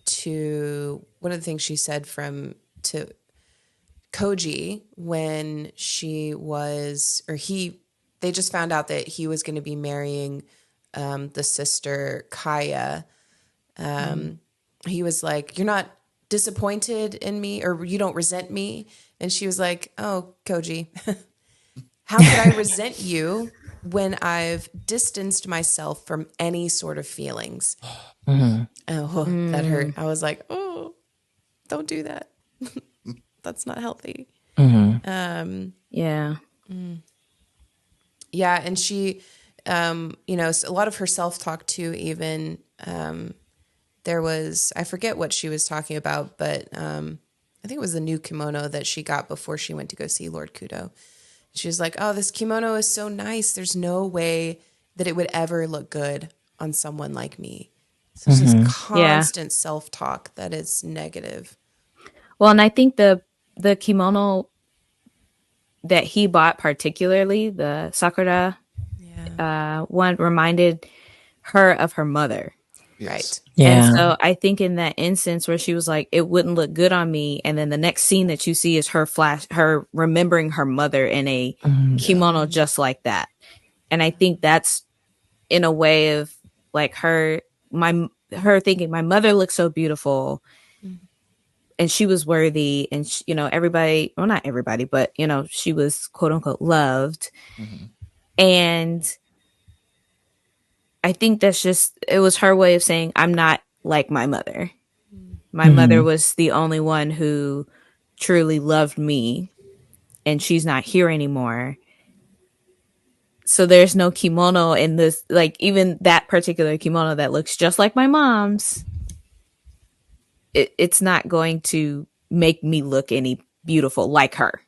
to one of the things she said to Koji when they just found out that he was going to be marrying the sister Kaya. He was like, "You're not disappointed in me, or you don't resent me?" And she was like, "Oh, Koji, how could I resent you when I've distanced myself from any sort of feelings?" That hurt. I was like, "Oh, don't do that. That's not healthy." Yeah. Yeah, and she, a lot of her self-talk too, even, there was, I forget what she was talking about, but I think it was the new kimono that she got before she went to go see Lord Kudo. She was like, "Oh, this kimono is so nice. There's no way that it would ever look good on someone like me." So it's this constant self-talk that is negative. Well, and I think the kimono that he bought, particularly the Sakura one, reminded her of her mother. Yes. Right. Yeah. And so I think in that instance where she was like, "It wouldn't look good on me," and then the next scene that you see is her remembering her mother in a kimono just like that. And I think that's in a way of like her thinking my mother looked so beautiful and she was worthy, and you know, everybody, well, not everybody, but you know, she was quote unquote loved. Mm-hmm. And I think that's just, it was her way of saying I'm not like my mother. My mother Mm-hmm. was the only one who truly loved me, and she's not here anymore. So there's no kimono in this, like even that particular kimono that looks just like my mom's, it's not going to make me look any beautiful like her.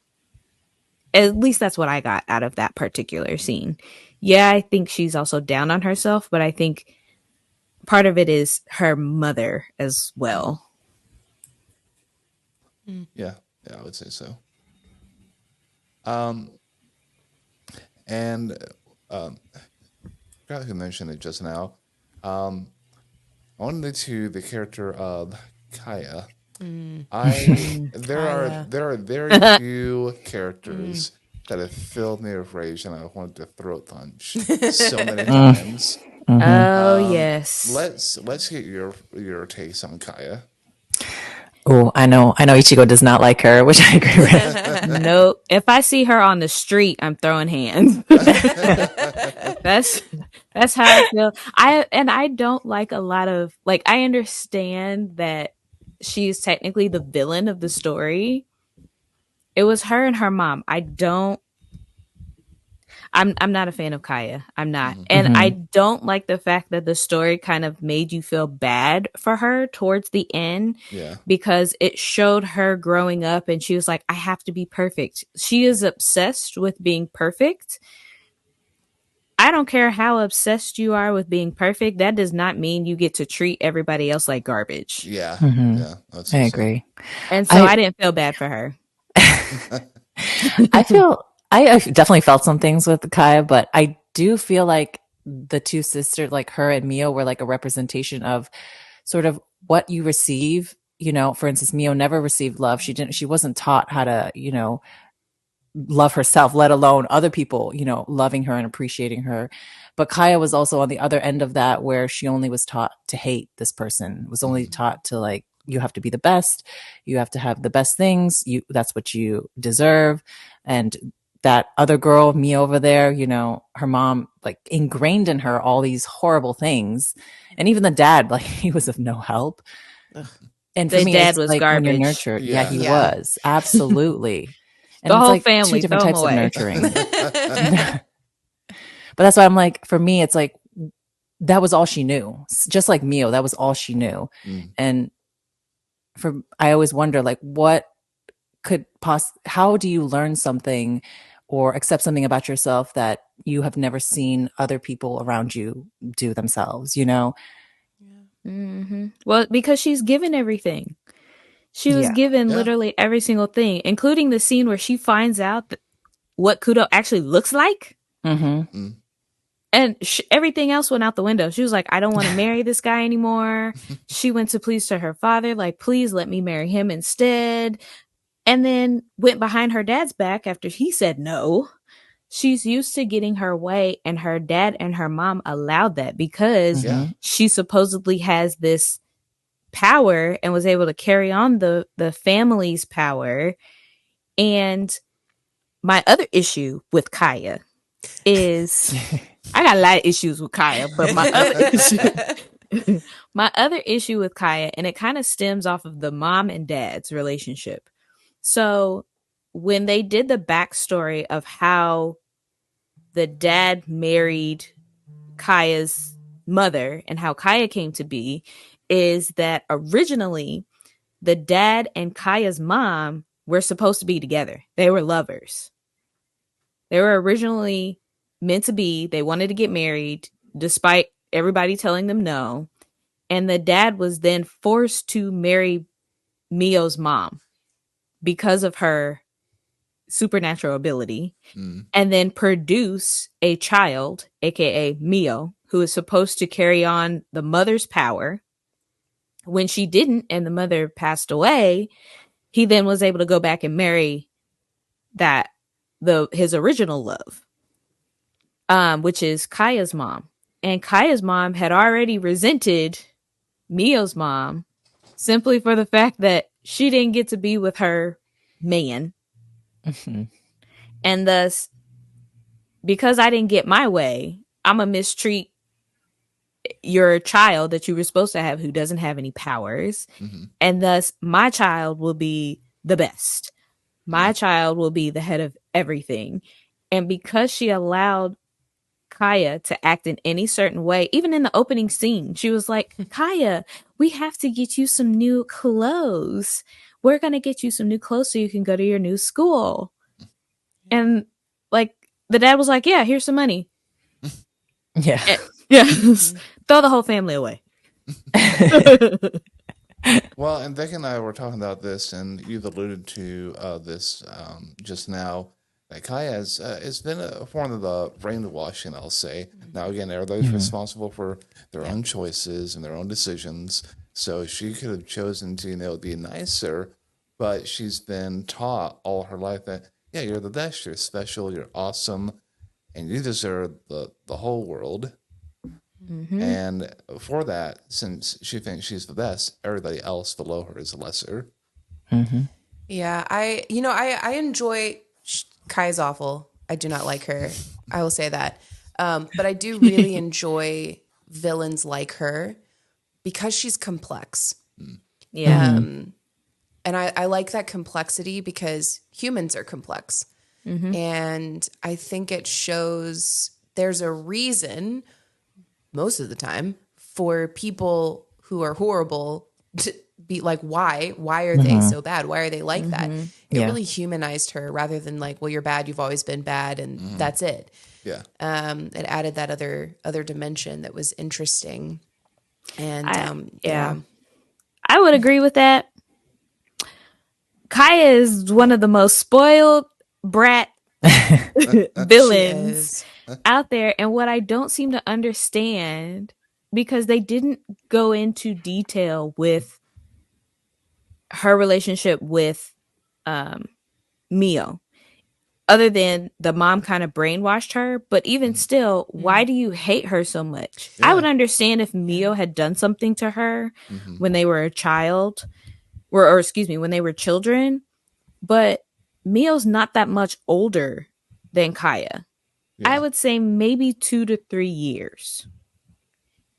At least that's what I got out of that particular scene. Yeah, I think she's also down on herself, but I think part of it is her mother as well. Yeah, I would say so. Um, and I forgot who mentioned it just now. Um, on to the character of Kaya. Kaya. There are very few characters that have filled me with rage, and I wanted to throat punch so many times. Mm-hmm. Oh, yes. Let's get your takes on Kaya. Oh, I know Ichigo does not like her, which I agree with. Nope. If I see her on the street, I'm throwing hands. that's that's how I feel. I don't like a lot of, like, I understand that she's technically the villain of the story. It was her and her mom. I'm not a fan of Kaya. I'm not. And I Mm-hmm. don't like the fact that the story kind of made you feel bad for her towards the end, Yeah, because it showed her growing up and she was like, I have to be perfect. She is obsessed with being perfect. I don't care how obsessed you are with being perfect. That does not mean you get to treat everybody else like garbage. yeah, Mm-hmm. yeah. I'd I say so. agree. And so I I didn't feel bad for her. I feel I definitely felt some things with Kaya, but I do feel like the two sisters, like her and Mio, were like a representation of sort of what you receive. You know, for instance, Mio never received love. She wasn't taught how to, love herself, let alone other people, loving her and appreciating her. But Kaya was also on the other end of that, where she only was taught to hate this person, was only Mhm. taught to, like, you have to be the best, you have to have the best things, that's what you deserve. And that other girl, me over there, her mom like ingrained in her all these horrible things. And even the dad, like, he was of no help. Ugh. And for The me, dad it's was like when you're garbage. nurtured, yeah, Yeah, he Yeah. was absolutely. And The it's whole like two family, different throw them types of away. nurturing. But that's why I'm like, for me, it's like that was all she knew. Just like Mio, that was all she knew. Mm. And I always wonder, like, what could how do you learn something or accept something about yourself that you have never seen other people around you do themselves, Mm-hmm. Well, because she's given everything. She was Yeah. given Yeah. literally every single thing, including the scene where she finds out what Kudo actually looks like. Mm-hmm. Mm. And everything else went out the window. She was like, I don't want to marry this guy anymore. She went to please to her father, like, please let me marry him instead. And then went behind her dad's back after he said no. She's used to getting her way, and her dad and her mom allowed that because Yeah. Mm-hmm. she supposedly has this power and was able to carry on the family's power. And my other issue with Kaya is, I got a lot of issues with Kaya, but my other issue with Kaya, and it kind of stems off of the mom and dad's relationship. So when they did the backstory of how the dad married Kaya's mother and how Kaya came to be, is that originally the dad and Kaya's mom were supposed to be together. They were lovers. They were originally meant to be. They wanted to get married despite everybody telling them no. And the dad was then forced to marry Mio's mom because of her supernatural ability, Mm. and then produce a child, aka Mio, who is supposed to carry on the mother's power. When she didn't and the mother passed away, he then was able to go back and marry that his original love, which is Kaya's mom. And Kaya's mom had already resented Miyo's mom simply for the fact that she didn't get to be with her man. Mhm. And thus, because I didn't get my way, I'm going to mistreat your child that you were supposed to have who doesn't have any powers. Mm-hmm. And thus, my child will be the best. My child will be the head of everything. And because she allowed Kaya to act in any certain way, even in the opening scene, she was like, Kaya, we have to get you some new clothes. We're going to get you some new clothes so you can go to your new school. And like the dad was like, yeah, here's some money. Yeah. Yeah. Throw the whole family away. Well, and Beck and I were talking about this, and you've alluded to this just now. That Kaya has it's been a form of the brainwashing, I'll say. Now, again, everybody's responsible for their own choices and their own decisions. So she could have chosen to, be nicer, but she's been taught all her life that, yeah, you're the best, you're special, you're awesome, and you deserve the whole world. Mm-hmm. And for that, since she thinks she's the best, everybody else below her is lesser. Mm-hmm. Yeah, I enjoy Kai's awful. I do not like her. I will say that. But I do really enjoy villains like her because she's complex. Yeah. And I like that complexity because humans are complex. Mm-hmm. And I think it shows there's a reason most of the time for people who are horrible to be like, why are they so bad? Why are they like that? It Yeah. really humanized her rather than like, well, you're bad. You've always been bad. And that's it. Yeah. It added that other dimension that was interesting. And yeah. I would agree with that. Kaya is one of the most spoiled brat She villains is. out there. And what I don't seem to understand, because they didn't go into detail with her relationship with Miyo, other than the mom kind of brainwashed her. But even still, why do you hate her so much? Yeah. I would understand if Miyo had done something to her when they were a child, or excuse me, when they were children. But Miyo's not that much older than Kaya. Yeah. I would say maybe 2 to 3 years.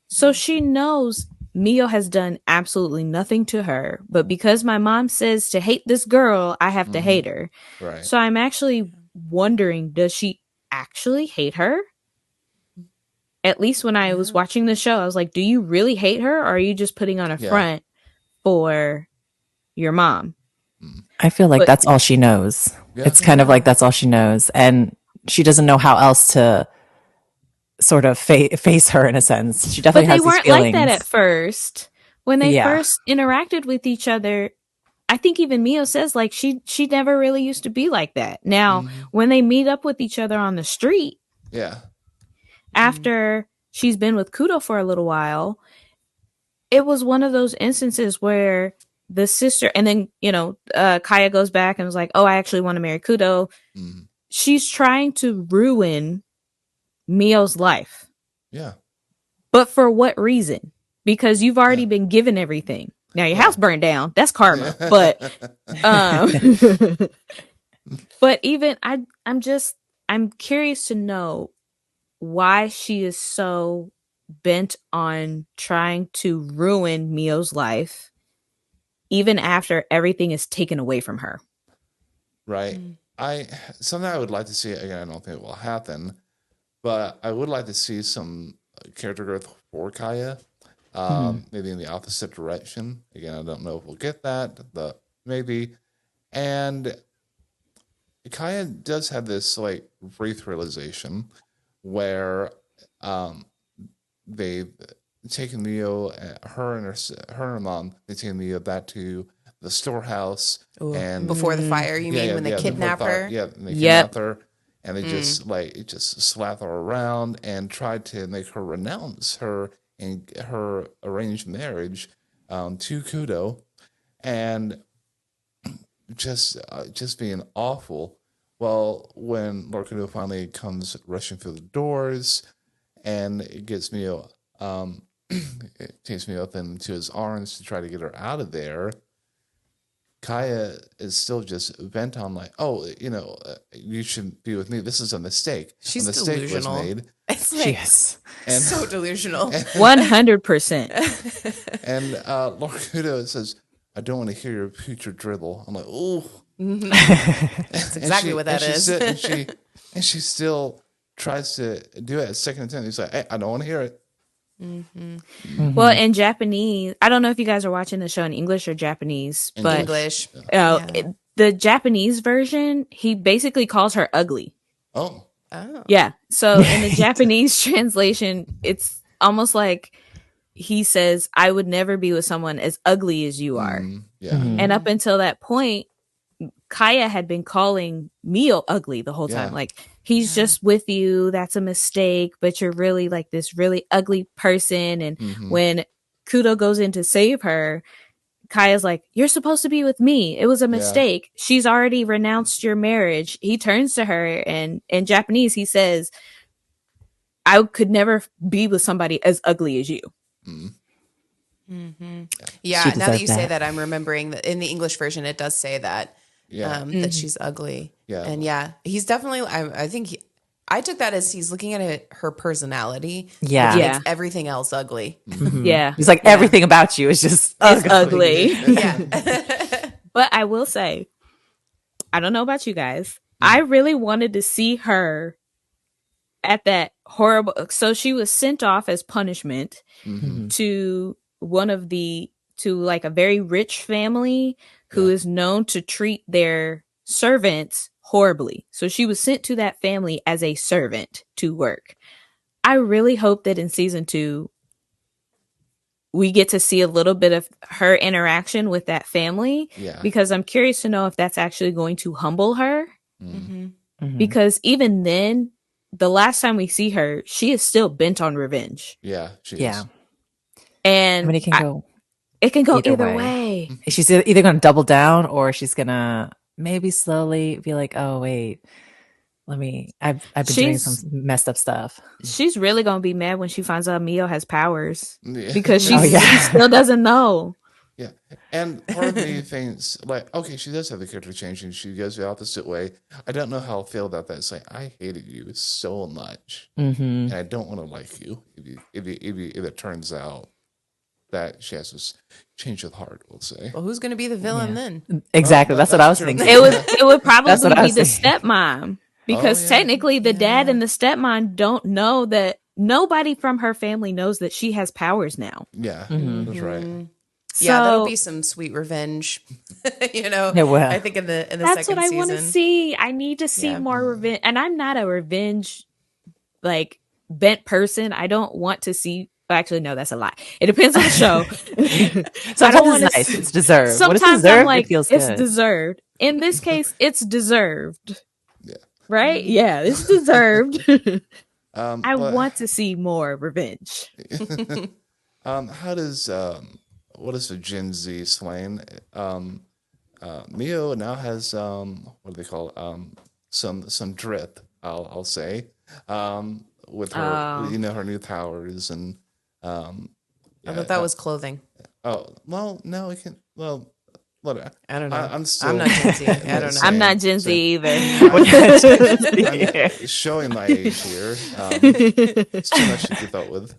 So she knows Miyo has done absolutely nothing to her, but because my mom says to hate this girl, I have to hate her. Right. So I'm actually wondering, does she actually hate her? At least when I was watching the show, I was like, do you really hate her, or are you just putting on a front for your mom? I feel like But that's all she knows. Yeah. It's kind of like that's all she knows. And she doesn't know how else to sort of face her in a sense. She definitely they has these weren't like that feelings. at first. When they Yeah. first interacted with each other, I think even Miyo says like she never really used to be like that. Now, when they meet up with each other on the street Yeah. after she's been with Kudo for a little while, it was one of those instances where the sister, and then Kaya goes back and was like, "Oh, I actually want to marry Kudo." She's trying to ruin Miyo's life, Yeah. but for what reason? Because you've already been given everything. Now your house burned down. That's karma. But but even I'm curious to know why she is so bent on trying to ruin Miyo's life even after everything is taken away from her. Right. Something I would like to see, again, I don't think it will happen, but I would like to see some character growth for Kaya. Maybe in the opposite direction. Again, I don't know if we'll get that, but maybe. And Kaya does have this like brief realization where they've taken Mio, her and her mom, they take Mio back to the storehouse. And Before the fire, you mean when they kidnap her? Yeah, and they kidnap her, and they just slap her around and try to make her renounce her and her arranged marriage to Kudo, and just being awful. Well, when Lord finally comes rushing through the doors and it gets Mio takes me up into his arms to try to get her out of there. Kaya is still just bent on like, oh, you should be with me. This is a mistake. She's a mistake delusional. was made. It's She like is. And so delusional. 100%. and Lord Kudo says, I don't want to hear your future dribble. I'm like, oh. That's exactly what that is. And she still tries to do it at second attempt. He's like, hey, I don't want to hear it. Well, in Japanese, I don't know if you guys are watching the show in English or Japanese, but English. the Japanese version, he basically calls her ugly. Oh. Yeah. So in the Japanese translation, it's almost like he says, I would never be with someone as ugly as you are. Yeah. And up until that point, Kaya had been calling Miyo ugly the whole time. Yeah. Like, he's just with you. That's a mistake, but you're really like this really ugly person. And when Kudo goes in to save her, Kaya's like, you're supposed to be with me. It was a mistake. She's already renounced your marriage. He turns to her, and in Japanese, he says, I could never be with somebody as ugly as you. Yeah, now that you say that, I'm remembering that in the English version, it does say that. That she's ugly. Yeah. And he's definitely, I think I took that as he's looking at her personality. Yeah. Which makes everything else ugly. Yeah. He's like, everything about you is just ugly. Yeah. But I will say, I don't know about you guys. I really wanted to see her at that horrible. So she was sent off as punishment to like a very rich family who is known to treat their servants horribly. So she was sent to that family as a servant to work. I really hope that in season 2, we get to see a little bit of her interaction with that family, because I'm curious to know if that's actually going to humble her. Because even then, the last time we see her, she is still bent on revenge. Yeah, she is. And it can go either way. She's either going to double down, or she's going to maybe slowly be like, oh, wait, I've been doing some messed up stuff. She's really going to be mad when she finds out Miyo has powers, Yeah. because she still doesn't know. Yeah. And part of me thinks, like, okay, she does have the character change and she goes the opposite way. I don't know how I'll feel about that. It's like, I hated you so much. And I don't want to like you if it turns out that she has this change of heart, we'll say. Well, who's going to be the villain then? Exactly. That's what I was thinking. It would probably be the stepmom, because technically the dad and the stepmom don't know that. Nobody from her family knows that she has powers now. Yeah, that's right. Yeah, that'll be some sweet revenge. It will. I think in the second season. That's what I want to see. I need to see more revenge. And I'm not a revenge bent person. I don't want to see. Actually, no, that's a lie. It depends on the show. Sometimes it's nice. It's deserved. Sometimes when it's deserved, I'm like, it feels good. It's deserved. In this case, it's deserved. Yeah. Right? Yeah, it's deserved. I want to see more revenge. How does what is the Gen Z slang? Miyo now has what do they call some drip, I'll say, with her her new powers and I thought that was clothing. Oh well, no, it can whatever. I don't know. I'm not Gen Z. I don't know. I'm not Gen Z either. I'm showing my age here. It's too much to keep up with.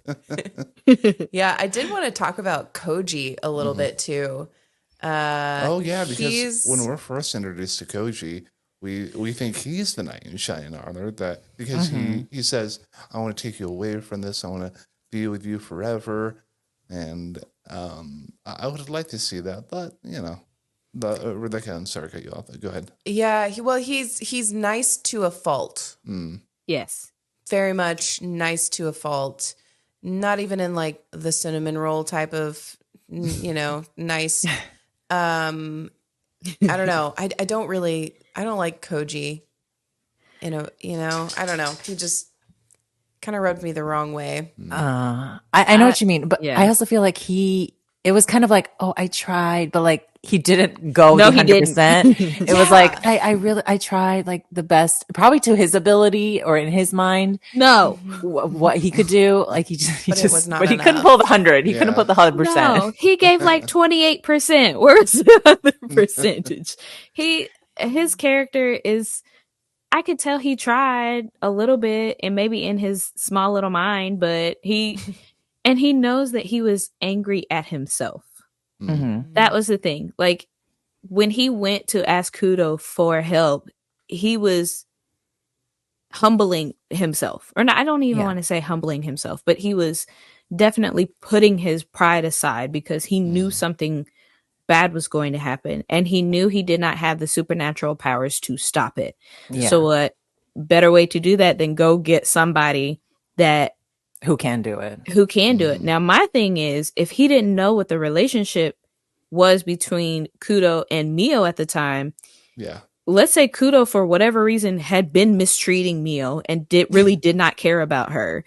Yeah, I did want to talk about Koji a little bit too. Because when we're first introduced to Koji, we think he's the knight in shining armor. That because he says, "I want to take you away from this. I want to be with you forever," and I would like to see that, but Rebecca, I'm sorry to cut you off. Go ahead. Yeah, he's nice to a fault. Yes. Very much nice to a fault. Not even in like the cinnamon roll type of, nice. I don't know. I don't like Koji. I don't know. He just kind of rubbed me the wrong way. I know what you mean, but I also feel like he it was kind of like, oh, I tried, but like he didn't go No, the he didn't. 100%. It was Yeah. like, I tried like the best, probably to his ability or in his mind, No, what he could do. Like But it was not but he couldn't enough. pull the 100. He couldn't Yeah. put the 100%. no, he gave like 28%. Where's the other percentage? His character is, I could tell he tried a little bit and maybe in his small little mind, but and he knows that he was angry at himself. Mm-hmm. That was the thing. Like when he went to ask Kudo for help, he was humbling himself. Or not, I don't even Yeah. want to say humbling himself, but he was definitely putting his pride aside because he knew something bad was going to happen and he knew he did not have the supernatural powers to stop it. Yeah. So what better way to do that than go get somebody that Who can do it? Now my thing is, if he didn't know what the relationship was between Kudo and Miyo at the time, Yeah. let's say Kudo for whatever reason had been mistreating Miyo and really did not care about her.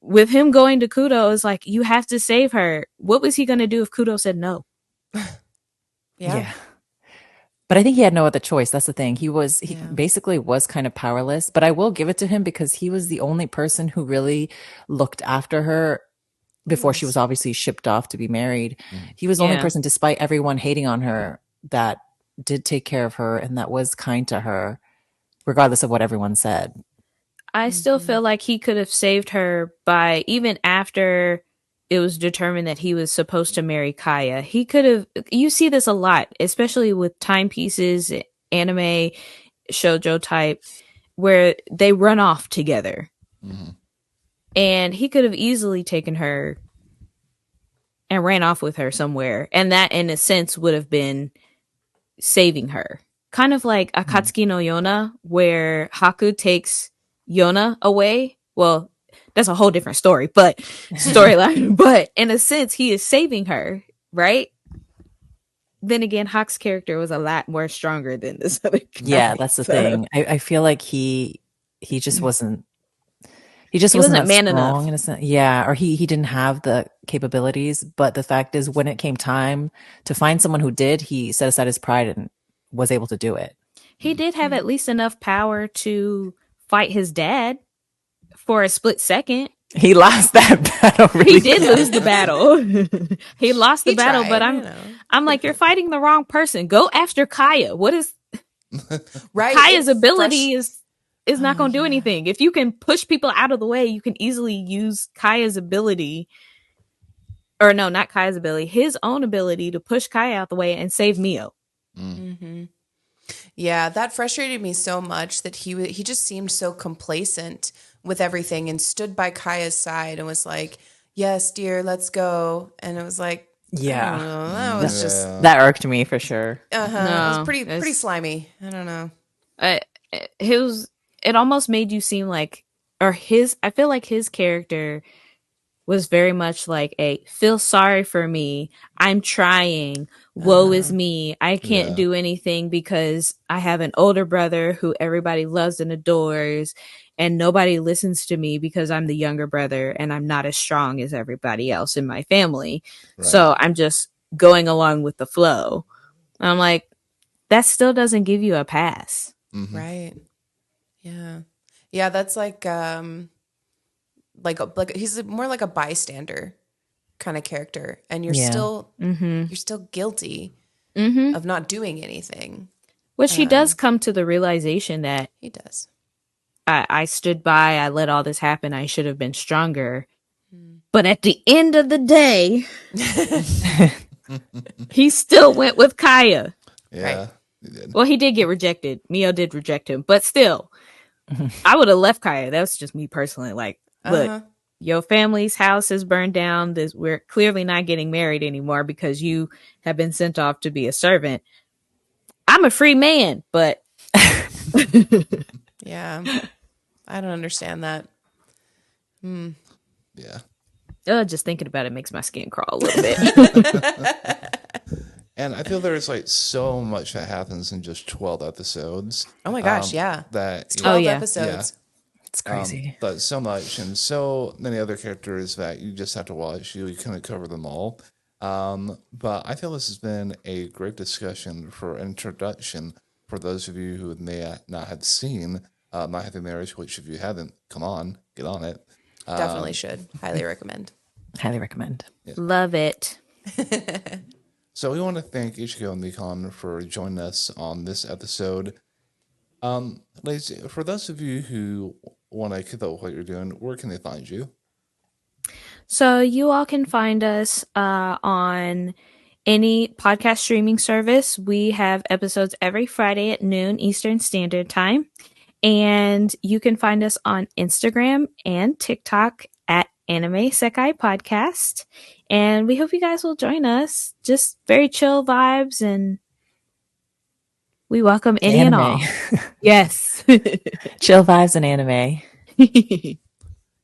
With him going to Kudo, it's like, you have to save her. What was he going to do if Kudo said no? Yeah. But I think he had no other choice. That's the thing. He Yeah. basically was kind of powerless, but I will give it to him because he was the only person who really looked after her before she was obviously shipped off to be married. He was the only Yeah. person, despite everyone hating on her, that did take care of her and that was kind to her, regardless of what everyone said. I still feel like he could have saved her by, even after it was determined that he was supposed to marry Kaya. He could have, you see this a lot, especially with timepieces, anime, shoujo type, where they run off together. And he could have easily taken her and ran off with her somewhere. And that, in a sense, would have been saving her. Kind of like Akatsuki no Yona, where Haku takes Yona away. Well, that's a whole different story, but storyline. But in a sense, he is saving her, right? Then again, Haku's character was a lot more stronger than this other guy. Yeah, that's the thing. I feel like he just wasn't. He just He wasn't wasn't that man strong enough. in a sense. Yeah, or he didn't have the capabilities. But the fact is, when it came time to find someone who did, he set aside his pride and was able to do it. He did have at least enough power to fight his dad for a split second. He lost that battle. Really He did lose the battle. He lost the He battle, tried, but you know. I'm like, you're fighting the wrong person. Go after Kaya. What is Right. Kaya's It's ability fresh- is not going to do anything. If you can push people out of the way, you can easily use Kaya's ability, or no, not Kaya's ability, his own ability to push Kaya out the way and save Miyo. Yeah, that frustrated me so much that he just seemed so complacent with everything and stood by Kaya's side and was like, "Yes, dear, let's go." And it was like, Yeah. I don't know, that was just That irked me for sure. it was No, pretty slimy. I don't know. It almost made you seem like, I feel like his character was very much like a feel sorry for me. I'm trying. Woe is me. I can't do anything because I have an older brother who everybody loves and adores, and nobody listens to me because I'm the younger brother and I'm not as strong as everybody else in my family. Right. So I'm just going along with the flow. I'm like, that still doesn't give you a pass. Right. Yeah. Yeah, that's like he's more like a bystander kind of character, and you're still guilty of not doing anything. Which he does come to the realization that He does. I stood by, I let all this happen, I should have been stronger. But at the end of the day, he still went with Kaya. Yeah. Right. He did. Well, he did get rejected. Miyo did reject him, but still, I would have left Kaya. That's just me personally. Like, look, your family's house is burned down. We're clearly not getting married anymore because you have been sent off to be a servant. I'm a free man, but Yeah. I don't understand that. Yeah. just thinking about it makes my skin crawl a little bit. And I feel there's like so much that happens in just 12 episodes. Oh my gosh, yeah. That It's 12 yeah. episodes. It's crazy. But so much and so many other characters that you just have to watch. You couldn't cover them all. But I feel this has been a great discussion for introduction for those of you who may not have seen My Happy Marriage, which if you haven't, come on, get on it. Definitely should. Highly recommend. Highly recommend. Love it. So we want to thank Ichigo and Mikan for joining us on this episode. Ladies, for those of you who want to keep up with what you're doing, where can they find you? So you all can find us on any podcast streaming service. We have episodes every Friday at noon Eastern Standard Time. And you can find us on Instagram and TikTok at Anime Sekai Podcast. And we hope you guys will join us. Just very chill vibes, and we welcome any and all. Yes. Chill vibes and anime.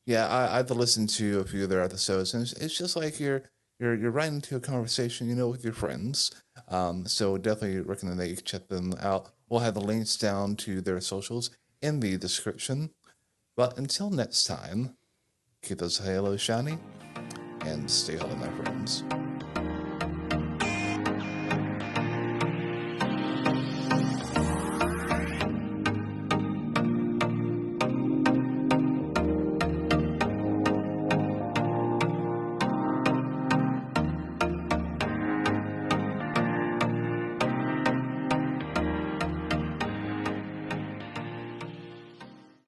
Yeah, I've listened to a few of their episodes, and it's just like you're right into a conversation, with your friends. So definitely recommend that you check them out. We'll have the links down to their socials in the description. But until next time, keep those halos shiny and stay holy, my friends.